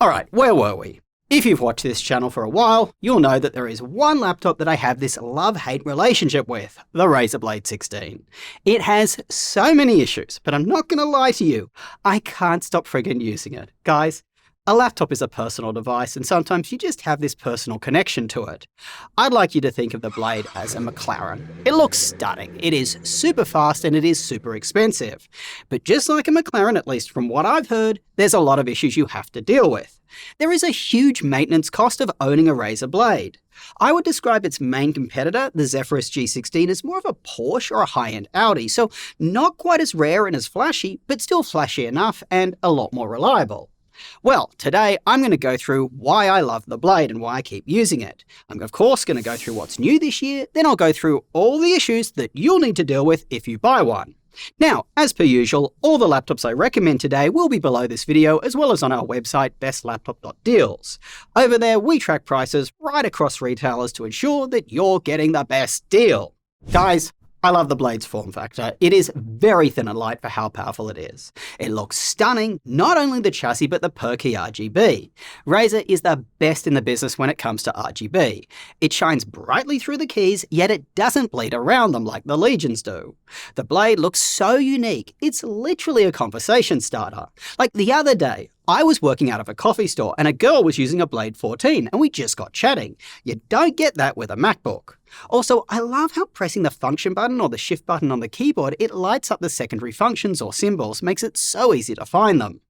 Alright, where were we? If you've watched this channel for a while, you'll know that there is one laptop that I have this love-hate relationship with, the Razer Blade 16. It has so many issues, but I'm not gonna lie to you, I can't stop friggin' using it. Guys, a laptop is a personal device and sometimes you just have this personal connection to it. I'd like you to think of the Blade as a McLaren. It looks stunning, it is super fast and it is super expensive. But just like a McLaren, at least from what I've heard, there's a lot of issues you have to deal with. There is a huge maintenance cost of owning a Razer Blade. I would describe its main competitor, the Zephyrus G16, as more of a Porsche or a high-end Audi, so not quite as rare and as flashy, but still flashy enough and a lot more reliable. Well, today I'm going to go through why I love the Blade and why I keep using it. I'm of course going to go through what's new this year, then I'll go through all the issues that you'll need to deal with if you buy one. Now, as per usual, all the laptops I recommend today will be below this video as well as on our website bestlaptop.deals. Over there we track prices right across retailers to ensure that you're getting the best deal. Guys, I love the Blade's form factor. It is very thin and light for how powerful it is. It looks stunning, not only the chassis but the perky RGB. Razer is the best in the business when it comes to RGB. It shines brightly through the keys, yet it doesn't bleed around them like the Legions do. The Blade looks so unique, it's literally a conversation starter. Like the other day, I was working out of a coffee store and a girl was using a Blade 14 and we just got chatting. You don't get that with a MacBook. Also, I love how pressing the function button or the shift button on the keyboard, it lights up the secondary functions or symbols, makes it so easy to find them.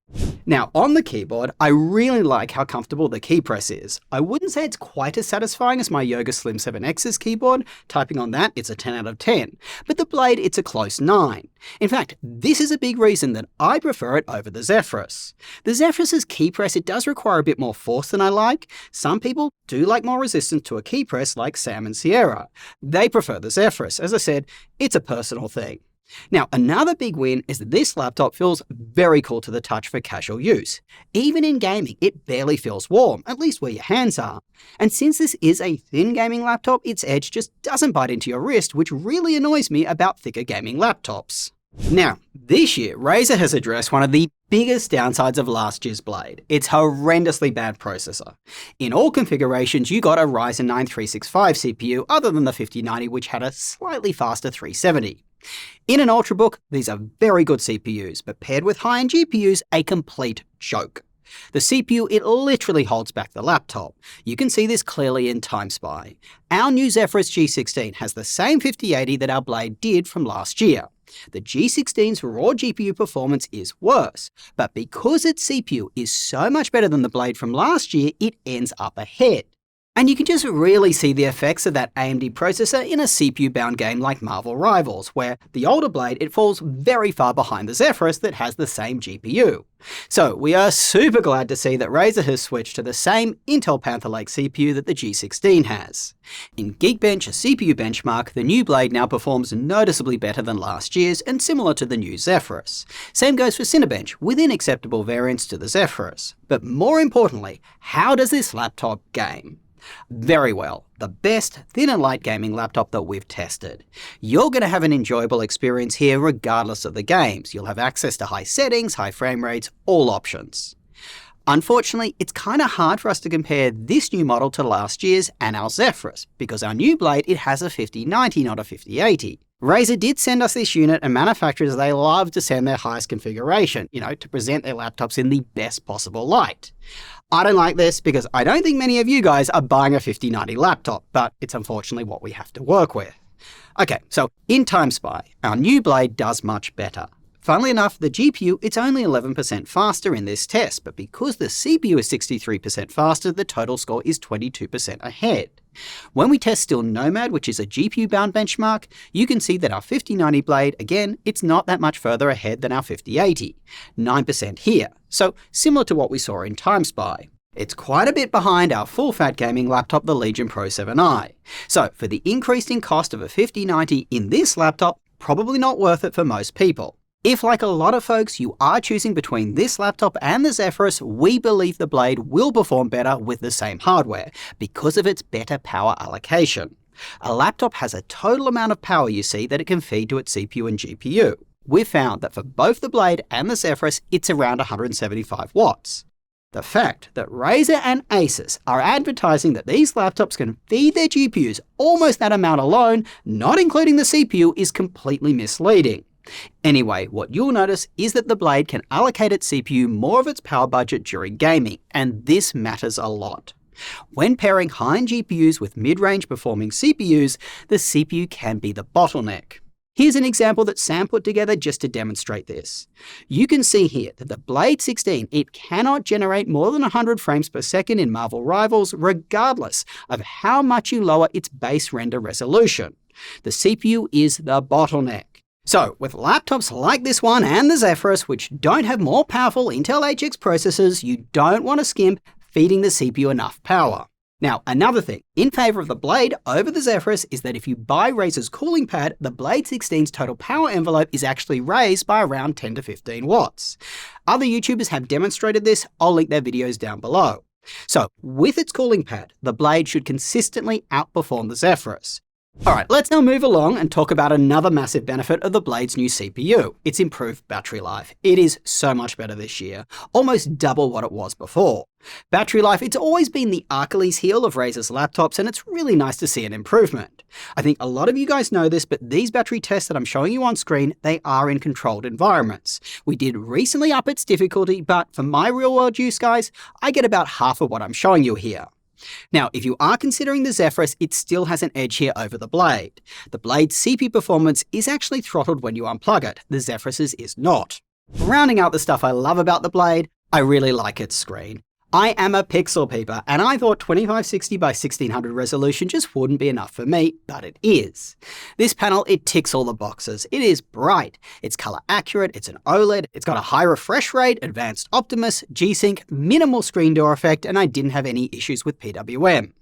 Now, on the keyboard, I really like how comfortable the key press is. I wouldn't say it's quite as satisfying as my Yoga Slim 7X's keyboard. Typing on that, it's a 10 out of 10. But the Blade, it's a close 9. In fact, this is a big reason that I prefer it over the Zephyrus. The Zephyrus's key press, it does require a bit more force than I like. Some people do like more resistance to a key press like Sam and Sierra. They prefer the Zephyrus. As I said, it's a personal thing. Now, another big win is that this laptop feels very cool to the touch for casual use. Even in gaming, it barely feels warm, at least where your hands are. And since this is a thin gaming laptop, its edge just doesn't bite into your wrist, which really annoys me about thicker gaming laptops. Now, this year, Razer has addressed one of the biggest downsides of last year's Blade, its horrendously bad processor. In all configurations, you got a Ryzen 9 365 CPU other than the 5090, which had a slightly faster 370. In an Ultrabook, these are very good CPUs, but paired with high-end GPUs, a complete joke. The CPU, it literally holds back the laptop. You can see this clearly in TimeSpy. Our new Zephyrus G16 has the same 5080 that our Blade did from last year. The G16's raw GPU performance is worse, but because its CPU is so much better than the Blade from last year, it ends up ahead. And you can just really see the effects of that AMD processor in a CPU-bound game like Marvel Rivals, where the older Blade, it falls very far behind the Zephyrus that has the same GPU. So we are super glad to see that Razer has switched to the same Intel Panther Lake CPU that the G16 has. In Geekbench, a CPU benchmark, the new Blade now performs noticeably better than last year's and similar to the new Zephyrus. Same goes for Cinebench, within acceptable variants to the Zephyrus. But more importantly, how does this laptop game? Very well, the best thin and light gaming laptop that we've tested. You're going to have an enjoyable experience here regardless of the games. You'll have access to high settings, high frame rates, all options. Unfortunately, it's kind of hard for us to compare this new model to last year's and our Zephyrus, because our new Blade, it has a 5090, not a 5080. Razer did send us this unit, and manufacturers, they love to send their highest configuration, to present their laptops in the best possible light. I don't like this because I don't think many of you guys are buying a 5090 laptop, but it's unfortunately what we have to work with. Okay, so in TimeSpy, our new Blade does much better. Funnily enough, the GPU, it's only 11% faster in this test, but because the CPU is 63% faster, the total score is 22% ahead. When we test Still Nomad, which is a GPU-bound benchmark, you can see that our 5090 Blade, again, it's not that much further ahead than our 5080, 9% here, so similar to what we saw in TimeSpy. It's quite a bit behind our full-fat gaming laptop, the Legion Pro 7i. So for the increase in cost of a 5090 in this laptop, probably not worth it for most people. If, like a lot of folks, you are choosing between this laptop and the Zephyrus, we believe the Blade will perform better with the same hardware because of its better power allocation. A laptop has a total amount of power, you see, that it can feed to its CPU and GPU. We've found that for both the Blade and the Zephyrus, it's around 175 watts. The fact that Razer and Asus are advertising that these laptops can feed their GPUs almost that amount alone, not including the CPU, is completely misleading. Anyway, what you'll notice is that the Blade can allocate its CPU more of its power budget during gaming, and this matters a lot. When pairing high-end GPUs with mid-range performing CPUs, the CPU can be the bottleneck. Here's an example that Sam put together just to demonstrate this. You can see here that the Blade 16, it cannot generate more than 100 frames per second in Marvel Rivals, regardless of how much you lower its base render resolution. The CPU is the bottleneck. So, with laptops like this one and the Zephyrus, which don't have more powerful Intel HX processors, you don't want to skimp feeding the CPU enough power. Now, another thing in favour of the Blade over the Zephyrus is that if you buy Razer's cooling pad, the Blade 16's total power envelope is actually raised by around 10 to 15 watts. Other YouTubers have demonstrated this. I'll link their videos down below. So, with its cooling pad, the Blade should consistently outperform the Zephyrus. Alright, let's now move along and talk about another massive benefit of the Blade's new CPU, its improved battery life. It is so much better this year, almost double what it was before. Battery life, it's always been the Achilles heel of Razer's laptops, and it's really nice to see an improvement. I think a lot of you guys know this, but these battery tests that I'm showing you on screen, they are in controlled environments. We did recently up its difficulty, but for my real-world use, guys, I get about half of what I'm showing you here. Now, if you are considering the Zephyrus, it still has an edge here over the Blade. The Blade's CPU performance is actually throttled when you unplug it. The Zephyrus's is not. Rounding out the stuff I love about the Blade, I really like its screen. I am a pixel peeper, and I thought 2560 by 1600 resolution just wouldn't be enough for me, but it is. This panel, it ticks all the boxes. It is bright, it's color accurate, it's an OLED, it's got a high refresh rate, advanced Optimus, G-Sync, minimal screen door effect, and I didn't have any issues with PWM.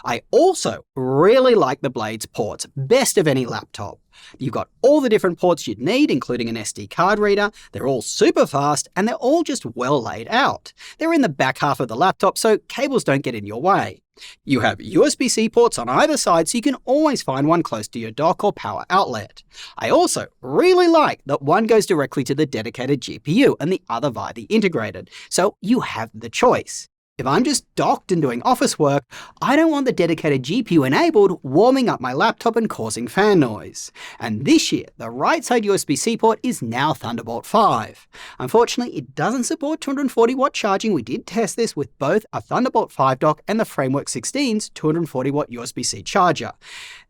I also really like the Blade's ports, best of any laptop. You've got all the different ports you'd need, including an SD card reader. They're all super fast, and they're all just well laid out. They're in the back half of the laptop, so cables don't get in your way. You have USB-C ports on either side, so you can always find one close to your dock or power outlet. I also really like that one goes directly to the dedicated GPU and the other via the integrated, so you have the choice. If I'm just docked and doing office work, I don't want the dedicated GPU enabled warming up my laptop and causing fan noise. And this year, the right side USB-C port is now Thunderbolt 5. Unfortunately, it doesn't support 240 watt charging. We did test this with both a Thunderbolt 5 dock and the Framework 16's 240 watt USB-C charger.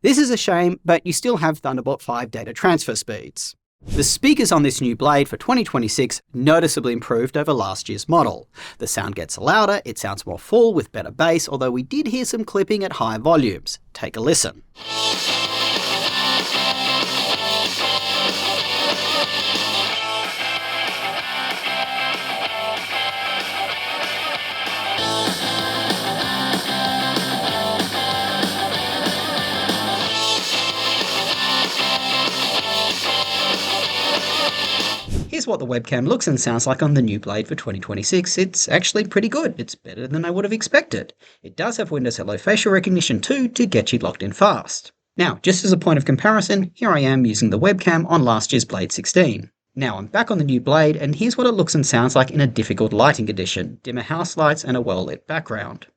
This is a shame, but you still have Thunderbolt 5 data transfer speeds. The speakers on this new Blade for 2026 noticeably improved over last year's model. The sound gets louder, it sounds more full with better bass, although we did hear some clipping at higher volumes. Take a listen. Here's what the webcam looks and sounds like on the new Blade for 2026. It's actually pretty good. It's better than I would have expected. It does have Windows Hello Facial Recognition too to get you locked in fast. Now, just as a point of comparison, here I am using the webcam on last year's Blade 16. Now I'm back on the new Blade, and here's what it looks and sounds like in a difficult lighting condition, dimmer house lights and a well-lit background.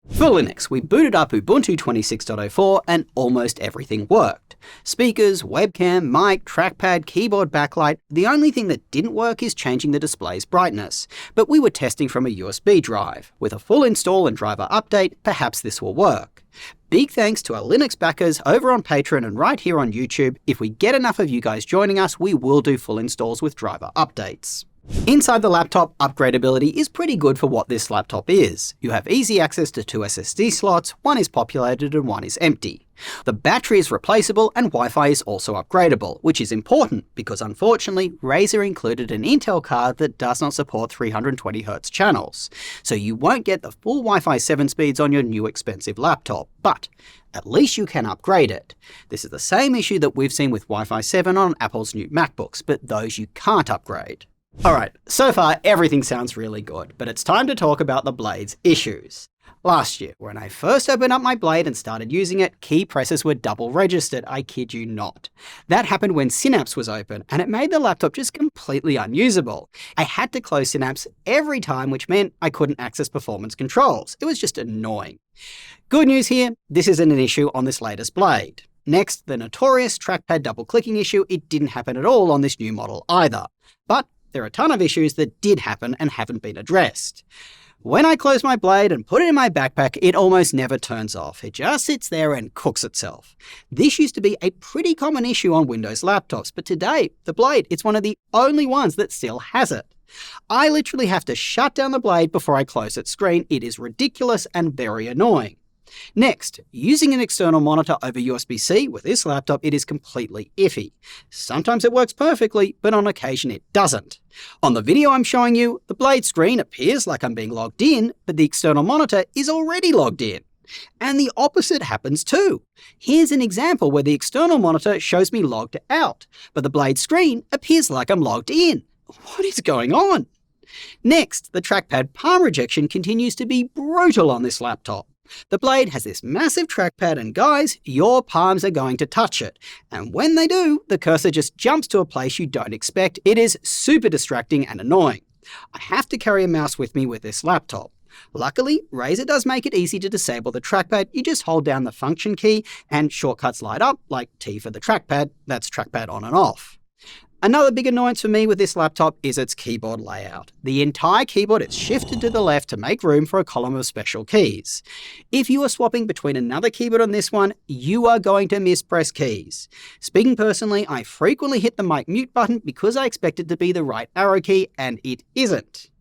For Linux, we booted up Ubuntu 26.04 and almost everything worked. Speakers, webcam, mic, trackpad, keyboard backlight. The only thing that didn't work is changing the display's brightness. But we were testing from a USB drive. With a full install and driver update, perhaps this will work. Big thanks to our Linux backers over on Patreon and right here on YouTube. If we get enough of you guys joining us, we will do full installs with driver updates. Inside the laptop, upgradability is pretty good for what this laptop is. You have easy access to 2 SSD slots, one is populated and one is empty. The battery is replaceable and Wi-Fi is also upgradable, which is important because unfortunately Razer included an Intel card that does not support 320Hz channels. So you won't get the full Wi-Fi 7 speeds on your new expensive laptop, but at least you can upgrade it. This is the same issue that we've seen with Wi-Fi 7 on Apple's new MacBooks, but those you can't upgrade. Alright, so far everything sounds really good, but it's time to talk about the Blade's issues. Last year, when I first opened up my Blade and started using it, key presses were double registered, I kid you not. That happened when Synapse was open, and it made the laptop just completely unusable. I had to close Synapse every time, which meant I couldn't access performance controls. It was just annoying. Good news here, this isn't an issue on this latest Blade. Next, the notorious trackpad double-clicking issue, it didn't happen at all on this new model either. But there are a ton of issues that did happen and haven't been addressed. When I close my Blade and put it in my backpack, it almost never turns off. It just sits there and cooks itself. This used to be a pretty common issue on Windows laptops, but today, the Blade, it's one of the only ones that still has it. I literally have to shut down the Blade before I close its screen. It is ridiculous and very annoying. Next, using an external monitor over USB-C with this laptop, it is completely iffy. Sometimes it works perfectly, but on occasion it doesn't. On the video I'm showing you, the Blade screen appears like I'm being logged in, but the external monitor is already logged in. And the opposite happens too. Here's an example where the external monitor shows me logged out, but the Blade screen appears like I'm logged in. What is going on? Next, the trackpad palm rejection continues to be brutal on this laptop. The Blade has this massive trackpad and guys, your palms are going to touch it. And when they do, the cursor just jumps to a place you don't expect. It is super distracting and annoying. I have to carry a mouse with me with this laptop. Luckily, Razer does make it easy to disable the trackpad. You just hold down the function key and shortcuts light up, like T for the trackpad, that's trackpad on and off. Another big annoyance for me with this laptop is its keyboard layout. The entire keyboard is shifted to the left to make room for a column of special keys. If you are swapping between another keyboard on this one, you are going to mispress keys. Speaking personally, I frequently hit the mic mute button because I expect it to be the right arrow key, and it isn't.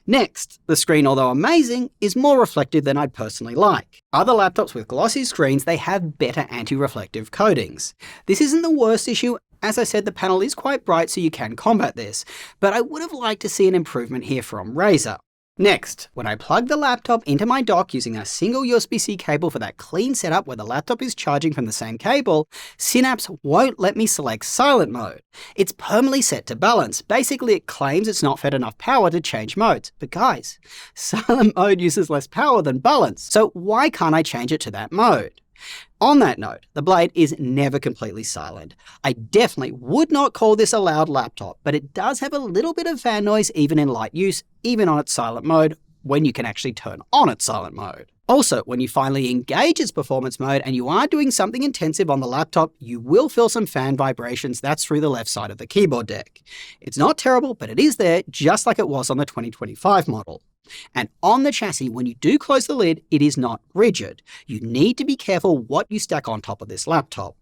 Next, the screen, although amazing, is more reflective than I'd personally like. Other laptops with glossy screens, they have better anti-reflective coatings. This isn't the worst issue. As I said, the panel is quite bright, so you can combat this, but I would have liked to see an improvement here from Razer. Next, when I plug the laptop into my dock using a single USB-C cable for that clean setup where the laptop is charging from the same cable, Synapse won't let me select silent mode. It's permanently set to balance. Basically, it claims it's not fed enough power to change modes. But guys, silent mode uses less power than balance, so why can't I change it to that mode? On that note, the Blade is never completely silent. I definitely would not call this a loud laptop, but it does have a little bit of fan noise even in light use, even on its silent mode, when you can actually turn on its silent mode. Also, when you finally engage its performance mode and you are doing something intensive on the laptop, you will feel some fan vibrations. That's through the left side of the keyboard deck. It's not terrible, but it is there, just like it was on the 2025 model. And on the chassis, when you do close the lid, it is not rigid. You need to be careful what you stack on top of this laptop.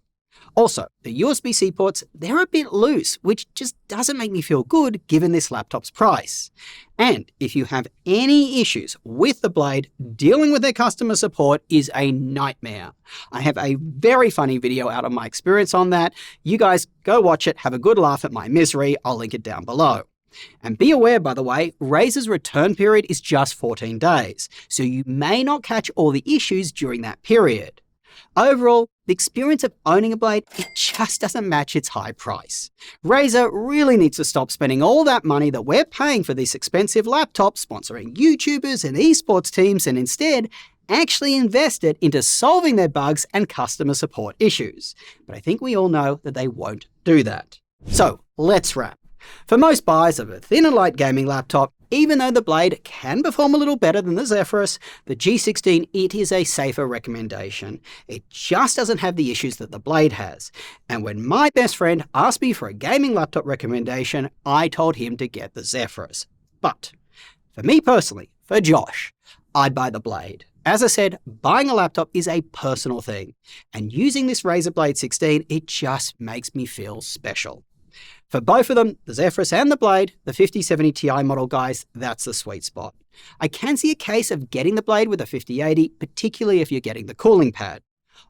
Also, the USB-C ports, they're a bit loose, which just doesn't make me feel good given this laptop's price. And if you have any issues with the Blade, dealing with their customer support is a nightmare. I have a very funny video out of my experience on that. You guys go watch it, have a good laugh at my misery. I'll link it down below. And be aware, by the way, Razer's return period is just 14 days, so you may not catch all the issues during that period. Overall, the experience of owning a Blade, it just doesn't match its high price. Razer really needs to stop spending all that money that we're paying for this expensive laptop sponsoring YouTubers and esports teams and instead actually invest it into solving their bugs and customer support issues. But I think we all know that they won't do that. So let's wrap. For most buyers of a thin and light gaming laptop, even though the Blade can perform a little better than the Zephyrus, the G16, it is a safer recommendation. It just doesn't have the issues that the Blade has. And when my best friend asked me for a gaming laptop recommendation, I told him to get the Zephyrus. But for me personally, for Josh, I'd buy the Blade. As I said, buying a laptop is a personal thing, and using this Razer Blade 16, it just makes me feel special. For both of them, the Zephyrus and the Blade, the 5070 Ti model, guys, that's the sweet spot. I can see a case of getting the Blade with a 5080, particularly if you're getting the cooling pad.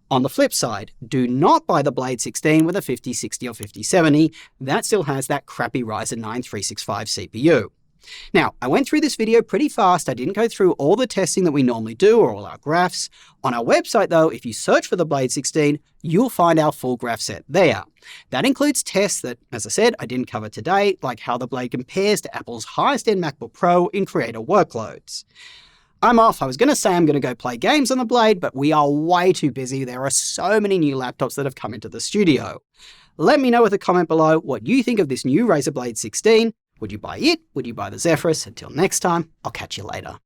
On the flip side, do not buy the Blade 16 with a 5060 or 5070. That still has that crappy Ryzen 9 365 CPU. Now, I went through this video pretty fast. I didn't go through all the testing that we normally do or all our graphs. On our website, though, if you search for the Blade 16, you'll find our full graph set there. That includes tests that, as I said, I didn't cover today, like how the Blade compares to Apple's highest-end MacBook Pro in creator workloads. I'm off. I was going to say I'm going to go play games on the Blade, but we are way too busy. There are so many new laptops that have come into the studio. Let me know with a comment below what you think of this new Razer Blade 16. Would you buy it? Would you buy the Zephyrus? Until next time, I'll catch you later.